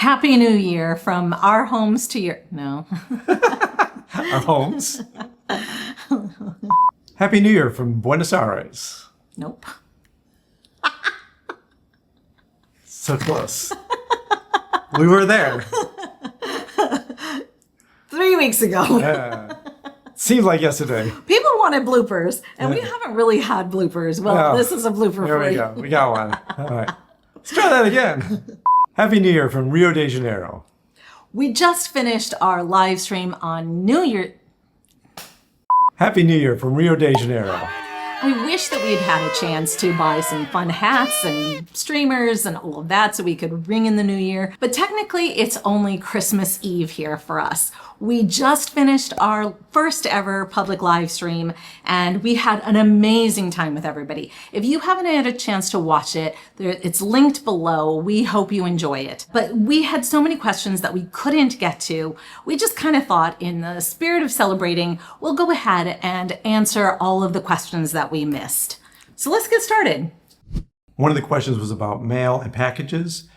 Happy New Year from our homes to your... No. Our homes. Happy New Year from Buenos Aires. Nope. So close. We were there. 3 weeks ago. Yeah. Seems like yesterday. People wanted bloopers, and we haven't really had bloopers. Well, this is a blooper Here for we you. go. We got one. All right. Let's try that again. Happy New Year from Rio de Janeiro. We just finished our live stream on New Year. Happy New Year from Rio de Janeiro. I wish that we'd had a chance to buy some fun hats and streamers and all of that so we could ring in the new year. But technically, it's only Christmas Eve here for us. We just finished our first ever public live stream and we had an amazing time with everybody. If you haven't had a chance to watch it, it's linked below. We hope you enjoy it. But we had so many questions that we couldn't get to. We just kind of thought, in the spirit of celebrating, we'll go ahead and answer all of the questions that we missed. So let's get started. One of the questions was about mail and packages.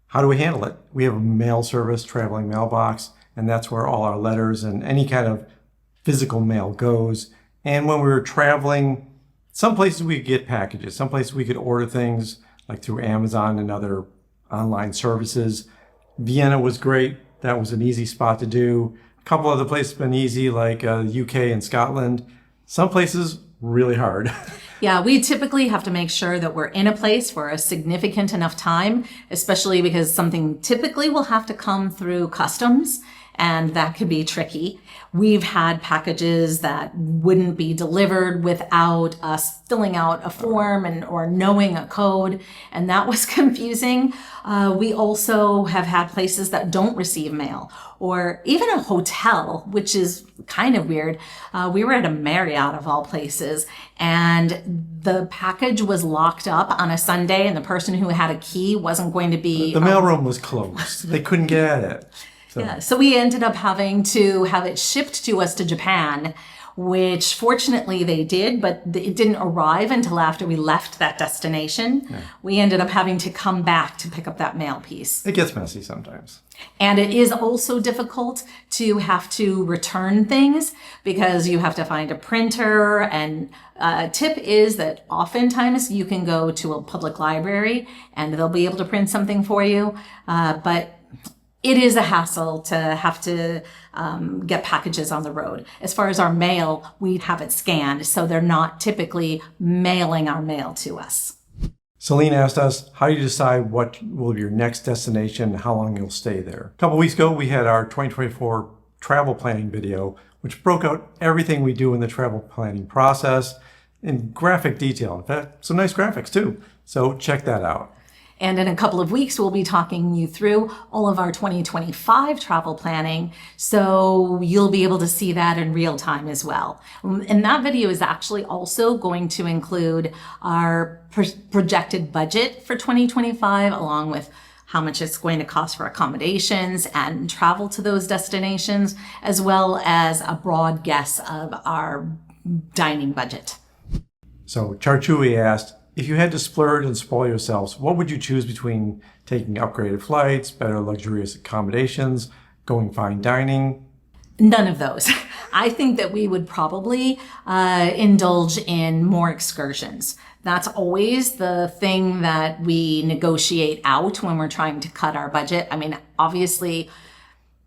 How do we handle it? We have a mail service, traveling mailbox, and that's where all our letters and any kind of physical mail goes. And when we were traveling, some places we could get packages, some places we could order things like through Amazon and other online services. Vienna was great. That was an easy spot to do. A couple other places have been easy, like UK and Scotland. Some places really hard. Yeah, we typically have to make sure that we're in a place for a significant enough time, especially because something typically will have to come through customs, and that could be tricky. We've had packages that wouldn't be delivered without us filling out a form or knowing a code, and that was confusing. We also have had places that don't receive mail, or even a hotel, which is kind of weird. We were at a Marriott of all places, and the package was locked up on a Sunday, and the person who had a key wasn't going to be... The mailroom was closed. They couldn't get at it. So we ended up having to have it shipped to us to Japan, which fortunately they did, but it didn't arrive until after we left that destination. Yeah. We ended up having to come back to pick up that mail piece. It gets messy sometimes. And it is also difficult to have to return things because you have to find a printer. And a tip is that oftentimes you can go to a public library and they'll be able to print something for you. But it is a hassle to have to get packages on the road. As far as our mail, we have it scanned, so they're not typically mailing our mail to us. Celine asked us, how do you decide what will be your next destination and how long you'll stay there? A couple weeks ago, we had our 2024 travel planning video, which broke out everything we do in the travel planning process in graphic detail. In fact, some nice graphics too. So check that out. And in a couple of weeks, we'll be talking you through all of our 2025 travel planning. So you'll be able to see that in real time as well. And that video is actually also going to include our projected budget for 2025, along with how much it's going to cost for accommodations and travel to those destinations, as well as a broad guess of our dining budget. So Charchui asked, if you had to splurge and spoil yourselves, what would you choose between taking upgraded flights, better luxurious accommodations, going fine dining? None of those. I think that we would probably indulge in more excursions. That's always the thing that we negotiate out when we're trying to cut our budget. I mean, obviously,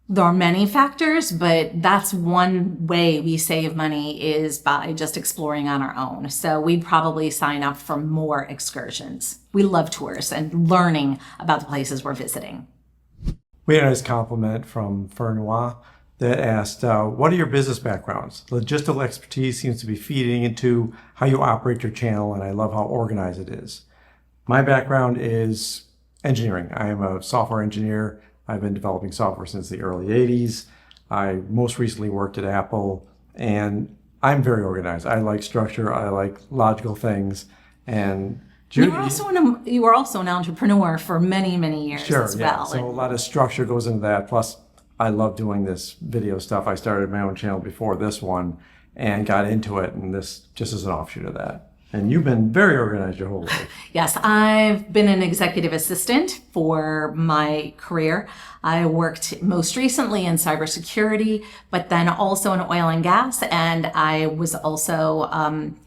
there are many factors, but that's one way we save money is by just exploring on our own. So we'd probably sign up for more excursions. We love tours and learning about the places we're visiting. We had a nice compliment from Fernois that asked, what are your business backgrounds? Logistical expertise seems to be feeding into how you operate your channel, and I love how organized it is. My background is engineering. I am a software engineer. I've been developing software since the early 80s. I most recently worked at Apple, and I'm very organized. I like structure. I like logical things. And Judy, you were also an entrepreneur for many, many years as well. So a lot of structure goes into that. Plus, I love doing this video stuff. I started my own channel before this one and got into it, and this just is an offshoot of that. And you've been very organized your whole life. Yes, I've been an executive assistant for my career. I worked most recently in cybersecurity, but then also in oil and gas, and I was also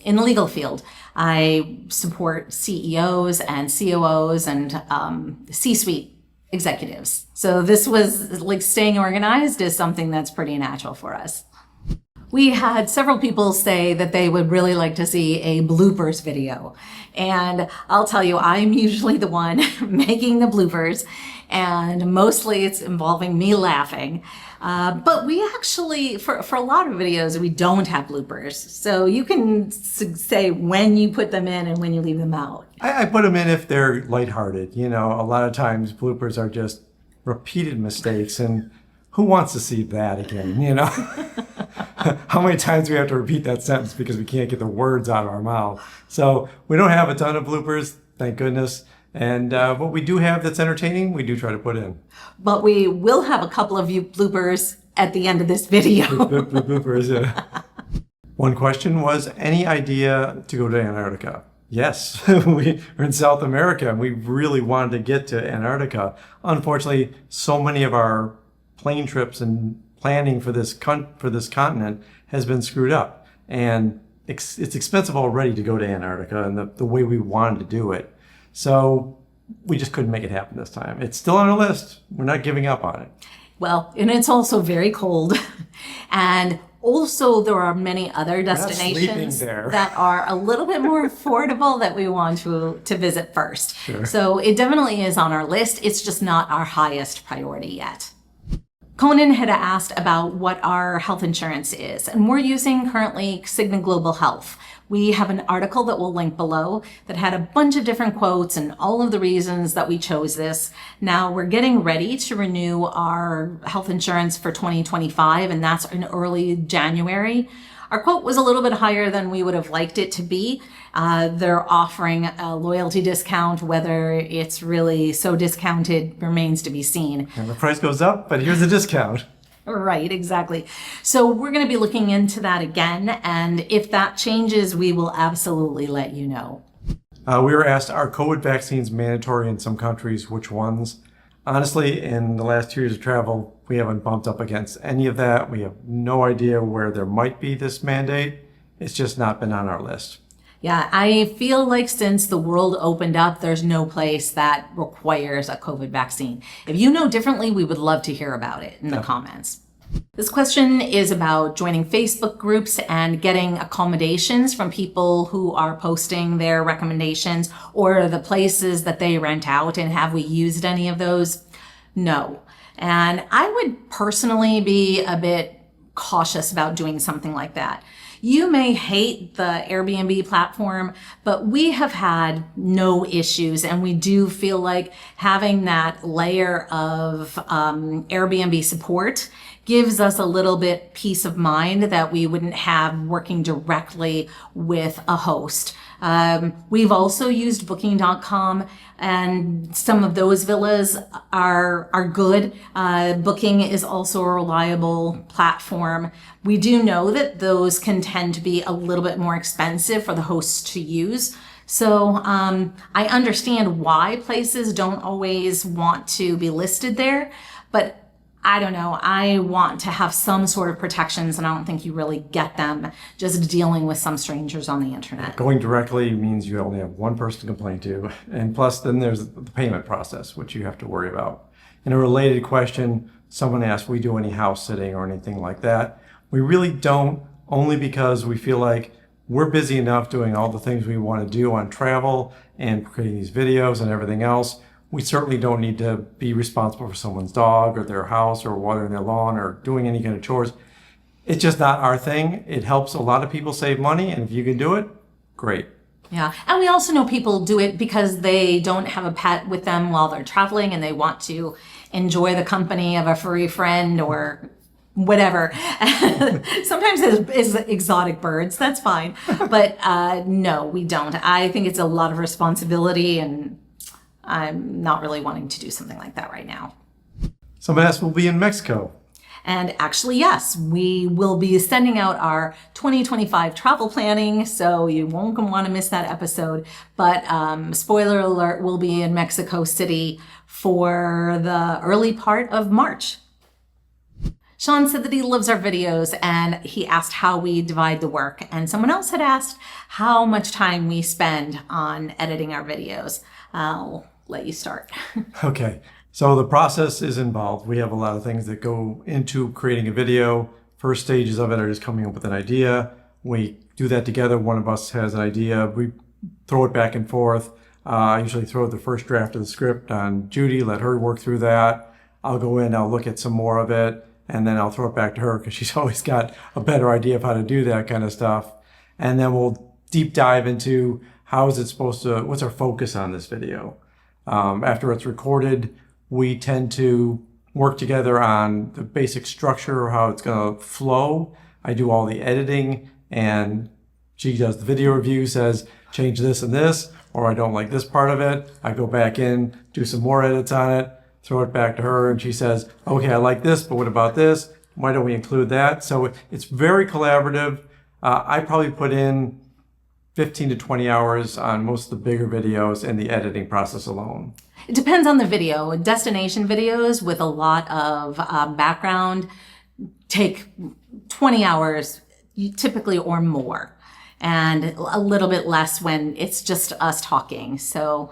in the legal field. I support CEOs and COOs and C-suite executives. So this was like staying organized is something that's pretty natural for us. We had several people say that they would really like to see a bloopers video. And I'll tell you, I'm usually the one making the bloopers, and mostly it's involving me laughing. But we actually, for a lot of videos, we don't have bloopers. So you can say when you put them in and when you leave them out. I put them in if they're lighthearted. You know, a lot of times bloopers are just repeated mistakes, and who wants to see that again, you know? How many times do we have to repeat that sentence because we can't get the words out of our mouth? So we don't have a ton of bloopers, thank goodness. And what we do have that's entertaining, we do try to put in. But we will have a couple of you bloopers at the end of this video. Bloopers, yeah. One question was, any idea to go to Antarctica? Yes, we're in South America and we really wanted to get to Antarctica. Unfortunately, so many of our plane trips and planning for this continent has been screwed up. And it's expensive already to go to Antarctica and the way we wanted to do it. So we just couldn't make it happen this time. It's still on our list. We're not giving up on it. Well, and it's also very cold. And also there are many other destinations that are a little bit more affordable that we want to visit first. Sure. So it definitely is on our list. It's just not our highest priority yet. Conan had asked about what our health insurance is, and we're using currently Cigna Global Health. We have an article that we'll link below that had a bunch of different quotes and all of the reasons that we chose this. Now we're getting ready to renew our health insurance for 2025, and that's in early January. Our quote was a little bit higher than we would have liked it to be. They're offering a loyalty discount. Whether it's really so discounted remains to be seen. And the price goes up, but here's the discount. Right, exactly. So we're going to be looking into that again. And if that changes, we will absolutely let you know. We were asked, are COVID vaccines mandatory in some countries? Which ones? Honestly, in the last 2 years of travel, we haven't bumped up against any of that. We have no idea where there might be this mandate. It's just not been on our list. Yeah, I feel like since the world opened up, there's no place that requires a COVID vaccine. If you know differently, we would love to hear about it in the comments. This question is about joining Facebook groups and getting accommodations from people who are posting their recommendations or the places that they rent out, and have we used any of those? No. And I would personally be a bit cautious about doing something like that. You may hate the Airbnb platform, but we have had no issues, and we do feel like having that layer of Airbnb support gives us a little bit peace of mind that we wouldn't have working directly with a host. We've also used Booking.com, and some of those villas are good. Booking is also a reliable platform. We do know that those can tend to be a little bit more expensive for the hosts to use. So I understand why places don't always want to be listed there, but I don't know. I want to have some sort of protections, and I don't think you really get them just dealing with some strangers on the internet. Going directly means you only have one person to complain to. And plus, then there's the payment process, which you have to worry about. In a related question, someone asked, we do any house sitting or anything like that? We really don't, only because we feel like we're busy enough doing all the things we want to do on travel and creating these videos and everything else. We certainly don't need to be responsible for someone's dog or their house or watering their lawn or doing any kind of chores. It's just not our thing. It helps a lot of people save money, and if you can do it, great. Yeah, and we also know people do it because they don't have a pet with them while they're traveling and they want to enjoy the company of a furry friend or whatever. Sometimes it's exotic birds, that's fine. But no, we don't. I think it's a lot of responsibility, and I'm not really wanting to do something like that right now. Someone asked, we'll be in Mexico. And actually, yes, we will be sending out our 2025 travel planning, so you won't want to miss that episode. But spoiler alert, we'll be in Mexico City for the early part of March. Sean said that he loves our videos, and he asked how we divide the work. And someone else had asked how much time we spend on editing our videos. I'll let you start. Okay. So the process is involved. We have a lot of things that go into creating a video. First stages of it are just coming up with an idea. We do that together. One of us has an idea. We throw it back and forth. I usually throw the first draft of the script on Judy, let her work through that. I'll go in, I'll look at some more of it, and then I'll throw it back to her because she's always got a better idea of how to do that kind of stuff. And then we'll deep dive into how is it supposed to, what's our focus on this video. After it's recorded, we tend to work together on the basic structure, how it's going to flow. I do all the editing, and she does the video review, says, change this and this, or I don't like this part of it. I go back in, do some more edits on it, throw it back to her, and she says, okay, I like this, but what about this? Why don't we include that? So it's very collaborative. I probably put in 15 to 20 hours on most of the bigger videos and the editing process alone. It depends on the video. Destination videos with a lot of background take 20 hours typically or more, and a little bit less when it's just us talking. So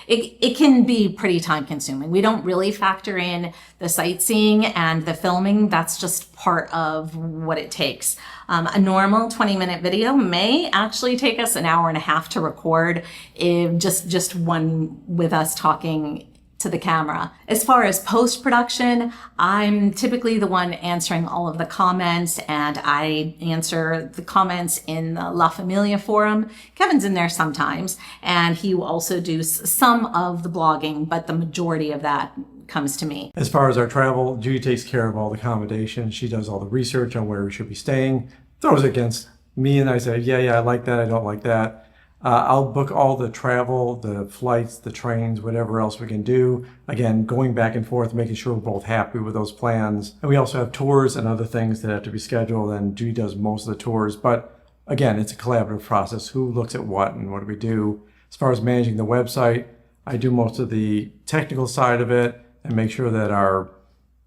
it can be pretty time consuming. We don't really factor in the sightseeing and the filming. That's just part of what it takes. A normal 20-minute video may actually take us an hour and a half to record, if just one with us talking to the camera. As far as post-production, I'm typically the one answering all of the comments, and I answer the comments in the La Familia forum. Kevin's in there sometimes, and he will also do some of the blogging, but the majority of that comes to me. As far as our travel, Judy takes care of all the accommodations. She does all the research on where we should be staying, throws it against me, and I say, yeah, I like that, I don't like that. I'll book all the travel, the flights, the trains, whatever else we can do. Again, going back and forth, making sure we're both happy with those plans. And we also have tours and other things that have to be scheduled, and Judy does most of the tours. But again, it's a collaborative process. Who looks at what and what do we do? As far as managing the website, I do most of the technical side of it and make sure that our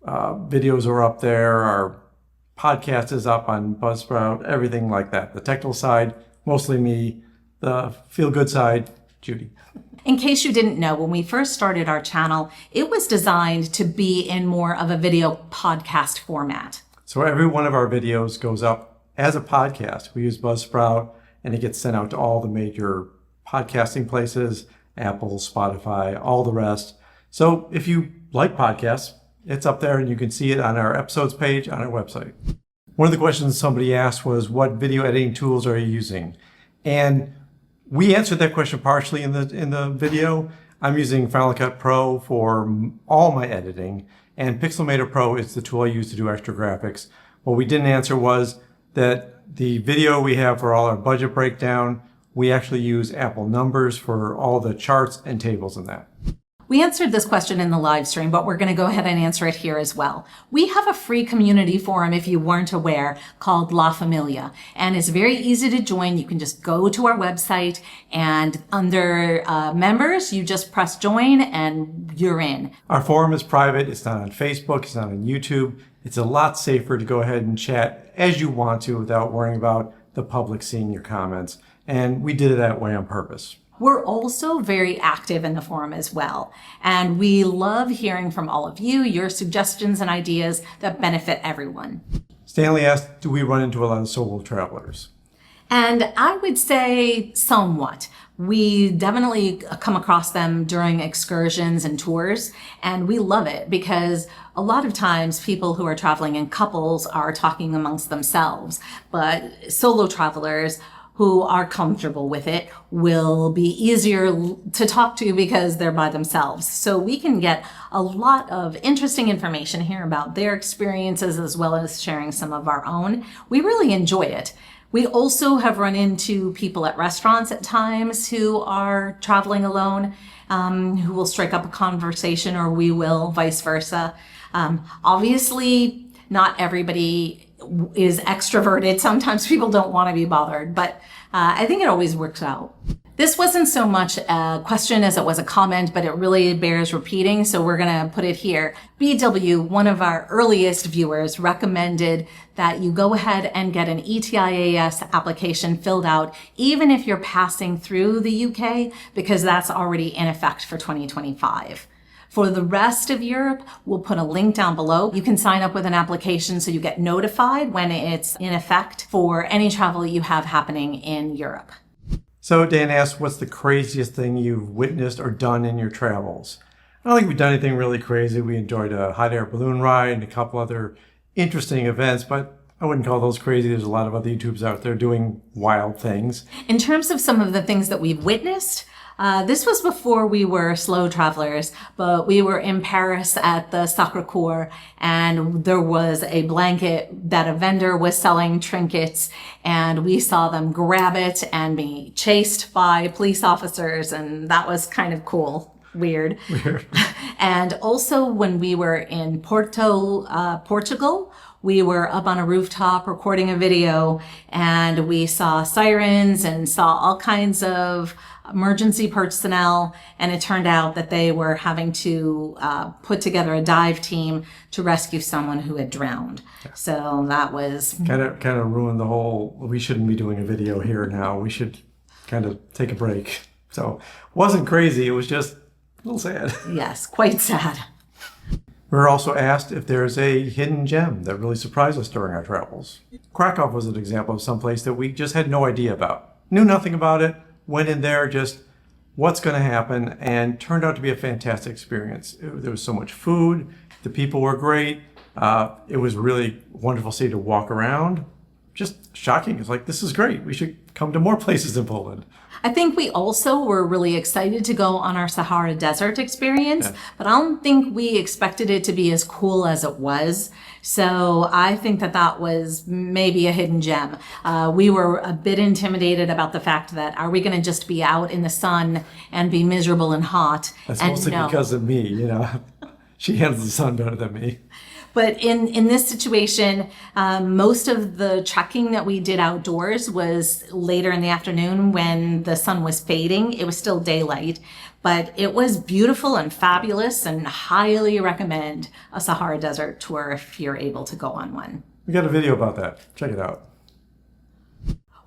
videos are up there, our podcast is up on Buzzsprout, everything like that. The technical side, mostly me. The feel-good side, Judy. In case you didn't know, when we first started our channel, it was designed to be in more of a video podcast format. So every one of our videos goes up as a podcast. We use Buzzsprout, and it gets sent out to all the major podcasting places, Apple, Spotify, all the rest. So if you like podcasts, it's up there, and you can see it on our episodes page on our website. One of the questions somebody asked was, what video editing tools are you using? And we answered that question partially in the video. I'm using Final Cut Pro for all my editing, and Pixelmator Pro is the tool I use to do extra graphics. What we didn't answer was that the video we have for all our budget breakdown, we actually use Apple numbers for all the charts and tables in that. We answered this question in the live stream, but we're going to go ahead and answer it here as well. We have a free community forum, if you weren't aware, called La Familia, and it's very easy to join. You can just go to our website, and under members, you just press join and you're in. Our forum is private. It's not on Facebook. It's not on YouTube. It's a lot safer to go ahead and chat as you want to without worrying about the public seeing your comments. And we did it that way on purpose. We're also very active in the forum as well, and we love hearing from all of you, your suggestions and ideas that benefit everyone. Stanley asked, do we run into a lot of solo travelers? And I would say somewhat. We definitely come across them during excursions and tours, and we love it because a lot of times people who are traveling in couples are talking amongst themselves, but solo travelers who are comfortable with it will be easier to talk to because they're by themselves. So we can get a lot of interesting information here about their experiences as well as sharing some of our own. We really enjoy it. We also have run into people at restaurants at times who are traveling alone, who will strike up a conversation, or we will, vice versa. Obviously, Not everybody is extroverted. Sometimes people don't want to be bothered, but I think it always works out. This wasn't so much a question as it was a comment, but it really bears repeating, so we're going to put it here. BW, one of our earliest viewers, recommended that you go ahead and get an ETIAS application filled out, even if you're passing through the UK, because that's already in effect for 2025. For the rest of Europe, we'll put a link down below. You can sign up with an application so you get notified when it's in effect for any travel you have happening in Europe. So Dan asked, what's the craziest thing you've witnessed or done in your travels? I don't think we've done anything really crazy. We enjoyed a hot air balloon ride and a couple other interesting events, but I wouldn't call those crazy. There's a lot of other YouTubers out there doing wild things. In terms of some of the things that we've witnessed, this was before we were slow travelers, but we were in Paris at the Sacré-Cœur, and there was a blanket that a vendor was selling trinkets, and we saw them grab it and be chased by police officers, and that was kind of cool. Weird. And also when we were in Portugal, we were up on a rooftop recording a video, and we saw sirens and saw all kinds of emergency personnel, and it turned out that they were having to put together a dive team to rescue someone who had drowned. Yeah. So that was kind of ruined the whole, we shouldn't be doing a video here now. We should kind of take a break. So it wasn't crazy. It was just a little sad. Yes, quite sad. We were also asked if there's a hidden gem that really surprised us during our travels. Krako was an example of someplace that we just had no idea about. Knew nothing about it. Went in there just what's going to happen, and turned out to be a fantastic experience. There was so much food. The people were great. It was really wonderful city to walk around. Just shocking. It's like, this is great. We should come to more places in Poland. I think we also were really excited to go on our Sahara desert experience, but I don't think we expected it to be as cool as it was. So I think that that was maybe a hidden gem. We were a bit intimidated about the fact that, are we going to just be out in the sun and be miserable and hot? That's mostly because of me, you know. She handles the sun better than me. But in this situation, most of the trekking that we did outdoors was later in the afternoon when the sun was fading. It was still daylight, but it was beautiful and fabulous, and highly recommend a Sahara Desert tour if you're able to go on one. We got a video about that. Check it out.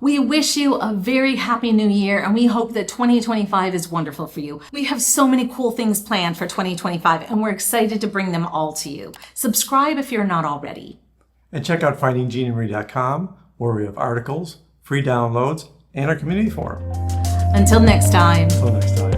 We wish you a very happy new year, and we hope that 2025 is wonderful for you. We have so many cool things planned for 2025, and we're excited to bring them all to you. Subscribe if you're not already. And check out findingginamarie.com, where we have articles, free downloads, and our community forum. Until next time. Until next time.